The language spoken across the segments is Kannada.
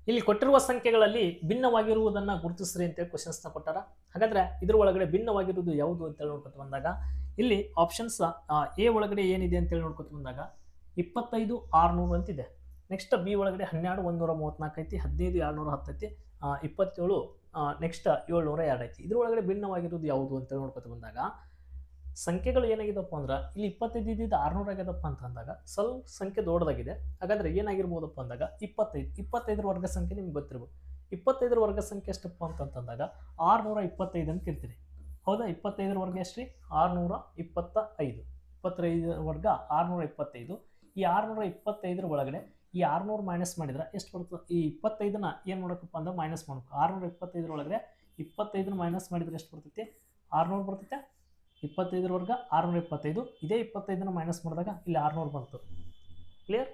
ಇಲ್ಲಿ ಕೊಟ್ಟಿರುವ ಸಂಖ್ಯೆಗಳಲ್ಲಿ ಭಿನ್ನವಾಗಿರುವುದನ್ನ ಗುರುತಿಸ್ರಿ ಅಂತ ಕ್ವಶನ್ಸ್ ನ ಕೊಟ್ಟಾರ. ಹಾಗಾದ್ರೆ ಇದ್ರ ಒಳಗಡೆ ಭಿನ್ನವಾಗಿರುವುದು ಯಾವುದು ಅಂತ ಹೇಳಿ ನೋಡ್ಕೊತ ಬಂದಾಗ ಇಲ್ಲಿ ಆಪ್ಷನ್ಸ್ ಎ ಒಳಗಡೆ ಏನಿದೆ ಅಂತ ಹೇಳಿ ನೋಡ್ಕೊತ ಬಂದಾಗ 25 600 ಅಂತಿದೆ. ನೆಕ್ಸ್ಟ್ ಬಿ ಒಳಗಡೆ 12 134 ಐತಿ, 15 210 ಐತಿ, 27 ನೆಕ್ಸ್ಟ್ 702 ಐತಿ. ಇದ್ರ ಒಳಗಡೆ ಭಿನ್ನವಾಗಿರುವುದು ಯಾವುದು ಅಂತ ಹೇಳಿ ನೋಡ್ಕೊತ ಬಂದಾಗ ಸಂಖ್ಯೆಗಳು ಏನಾಗಿದಪ್ಪ ಅಂದ್ರೆ ಇಲ್ಲಿ 25 ಇದ್ದಿದ್ದು 600 ಆಗ್ಯದಪ್ಪ ಅಂತ ಅಂದಾಗ ಸ್ವಲ್ಪ ಸಂಖ್ಯೆ ದೊಡ್ಡದಾಗಿದೆ. ಹಾಗಾದ್ರೆ ಏನಾಗಿರ್ಬೋದಪ್ಪ ಅಂದಾಗ 25 ವರ್ಗ ಸಂಖ್ಯೆ ನಿಮ್ಗೆ ಗೊತ್ತಿರ್ಬೋದು. 25 ವರ್ಗ ಸಂಖ್ಯೆ ಎಷ್ಟಪ್ಪ ಅಂತಂದಾಗ 625 ಅಂತ ಇರ್ತೀರಿ. ಹೌದಾ? 25 ವರ್ಗ ಎಷ್ಟ್ರಿ? 625. 25 ವರ್ಗ 625. ಈ 625 ಒಳಗಡೆ ಈ 600 ಮೈನಸ್ ಮಾಡಿದ್ರೆ ಎಷ್ಟು ಬರ್ತದೆ? ಈ 25ನ ಏನ್ ಮಾಡಬೇಕಪ್ಪ ಅಂದ್ರೆ ಮೈನಸ್ ಮಾಡ್ಬೇಕು. 625 ಒಳಗಡೆ 25ನ ಮೈನಸ್ ಮಾಡಿದ್ರೆ ಎಷ್ಟು ಬರ್ತೈತಿ? 600 ಬರ್ತೈತೆ. 25 ವರ್ಗ 625. ಇದೇ 25ನ ಮೈನಸ್ ಮಾಡಿದಾಗ ಇಲ್ಲಿ 600 ಬಂತು. ಕ್ಲಿಯರ್?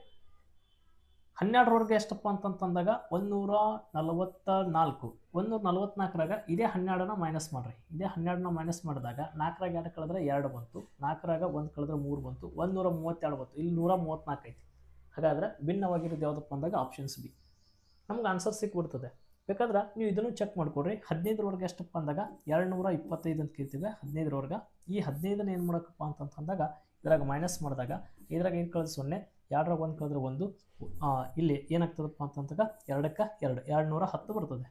12 ವರ್ಗ ಎಷ್ಟಪ್ಪ ಅಂತಂದಾಗ 144. 144ರಾಗ ಇದೇ 12ನ ಮೈನಸ್ ಮಾಡ್ರಿ. ಇದೇ 12ನ ಮೈನಸ್ ಮಾಡಿದಾಗ 4ರಾಗ 2 ಕಳೆದ್ರೆ 2 ಬಂತು, 4ರಾಗ 1 ಕಳೆದ್ರೆ 3 ಬಂತು, 132 ಬಂತು. ಇಲ್ಲಿ 134 ಐತಿ. ಹಾಗಾದ್ರೆ ಭಿನ್ನವಾಗಿರೋದು ಯಾವುದಪ್ಪ ಅಂದಾಗ ಆಪ್ಷನ್ಸ್ ಬಿ. ನಮ್ಗೆ ಆನ್ಸರ್ ಸಿಕ್ಬಿಡ್ತದೆ. ಬೇಕಾದ್ರೆ ನೀವು ಇದನ್ನು ಚೆಕ್ ಮಾಡ್ಕೊಡ್ರಿ. 15 ವರ್ಗ ಎಷ್ಟಪ್ಪ ಅಂದಾಗ 225 ಅಂತ ಕೇಳ್ತೀವಿ. 15 ವರ್ಗ ಈ 15ನ ಏನು ಮಾಡಬೇಕಪ್ಪ ಅಂತಂದಾಗ ಇದ್ರಾಗ ಮೈನಸ್ ಮಾಡಿದಾಗ ಇದ್ರಾಗ ಏನು ಕಳೆದ್ರೆ 0, 2ರಾಗ 1 ಕಳೆದ್ರೆ 1, ಇಲ್ಲಿ ಏನಾಗ್ತದಪ್ಪ ಅಂತಂದಾಗ 2ಕ್ಕೆ 2 210 ಬರ್ತದೆ.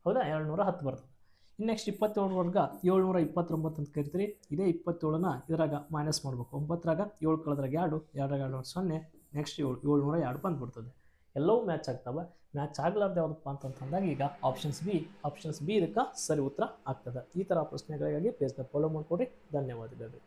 ಹೌದಾ? 210 ಬರ್ತದೆ. ಇನ್ನು ನೆಕ್ಸ್ಟ್ 27 ವರ್ಗ 729 ಅಂತ ಕರಿತೀರಿ. ಇದೇ 27ನ ಇದ್ರಾಗ ಮೈನಸ್ ಮಾಡಬೇಕು. 9ರಾಗ 7 ಕಳೆದ್ರಾಗ 2, 2ರಾಗ 2 0, ನೆಕ್ಸ್ಟ್ 702 ಬಂದ್ಬಿಡ್ತದೆ. ಎಲ್ಲವೂ ಮ್ಯಾಚ್ ಆಗ್ತವೆ. ಮ್ಯಾಚ್ ಆಗಲಾರ್ದು ಯಾವುದಪ್ಪ ಅಂತಂದಾಗ ಈಗ ಆಪ್ಷನ್ಸ್ ಬಿ ಇದಕ್ಕೆ ಸರಿ ಉತ್ತರ ಆಗ್ತದೆ. ಈ ಥರ ಪ್ರಶ್ನೆಗಳಿಗಾಗಿ ಪೇಜ್ನ ಫಾಲೋ ಮಾಡಿಕೊಡ್ರಿ. ಧನ್ಯವಾದಗಳು.